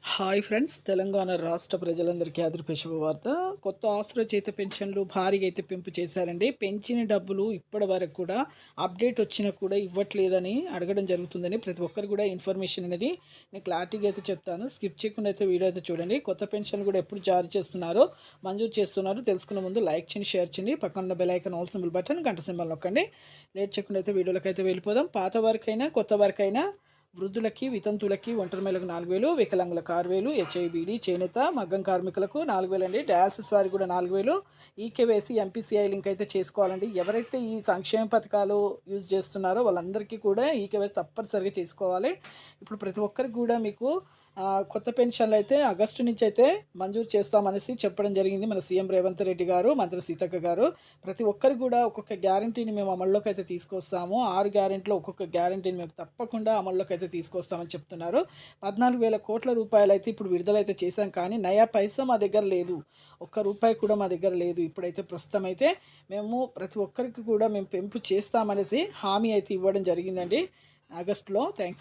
Hi friends, Telangana రాష్ట్ర ప్రజలందరికీ ఆదరపు శుభవార్త. కొత్త ఆసరా చేత పెన్షన్లు భారీగా అయితే పెంపు చేశారండి. పెంచిన డబ్బులు ఇప్పటి వరకు కూడా అప్డేట్ వచ్చినా కూడా ఇవ్వట్లేదని అడగడం జరుగుతుందని ప్రతి ఒక్కరు కూడా ఇన్ఫర్మేషన్ అనేది నేను క్లారిటీగా అయితే చెప్తాను. స్కిప్ చేయకుండా అయితే వీడియో అయితే చూడండి. కొత్త పెన్షన్ కూడా ఎప్పుడు జారీ చేస్తున్నారో, మంజూరు చేస్తున్నారో తెలుసుకునే ముందు లైక్ చేయండి, షేర్ చేయండి, పక్కన ఉన్న bell icon all symbol button గంట సింబల్ నొక్కండి. లేట్ చేయకుండా అయితే వీడియోలోకి అయితే వెళ్ళిపోదాం. పాత వారికైనా కొత్త వారికైనా వృద్ధులకి, వితంతువులకి, ఒంటరి మహిళలకు 4,000, వికలాంగులకు 6,000, హెచ్ఐబీడీ, చేనేత, మగ్గం కార్మికులకు 4,000 అండి. డయాలసిస్ వారికి కూడా 4,000. ఈకేవైసీ, ఎంపీసీఐ లింక్ అయితే చేసుకోవాలండి. ఎవరైతే ఈ సంక్షేమ పథకాలు యూజ్ చేస్తున్నారో వాళ్ళందరికీ కూడా ఈకేవైసీ తప్పనిసరిగా చేసుకోవాలి. ఇప్పుడు ప్రతి ఒక్కరికి కూడా మీకు కొత్త పెన్షన్లు అయితే ఆగస్టు నుంచి అయితే మంజూరు చేస్తామనేసి చెప్పడం జరిగింది మన సీఎం రేవంత్ రెడ్డి గారు, మంత్రి సీతక్క గారు. ప్రతి ఒక్కరికి కూడా ఒక్కొక్క గ్యారంటీని మేము అమల్లోకి అయితే తీసుకొస్తాము. 6 గ్యారెంటీలో ఒక్కొక్క గ్యారంటీని మేము తప్పకుండా అమల్లోకి అయితే తీసుకొస్తామని చెప్తున్నారు. 14,000 కోట్ల రూపాయలు అయితే ఇప్పుడు విడుదలైతే చేశాం, కానీ నయా పైసా మా దగ్గర లేదు. ఒక్క రూపాయి కూడా మా దగ్గర లేదు. ఇప్పుడైతే ప్రస్తుతం అయితే మేము ప్రతి ఒక్కరికి కూడా మేము పెంపు చేస్తామనేసి హామీ అయితే ఇవ్వడం జరిగిందండి ఆగస్టులో. థ్యాంక్స్.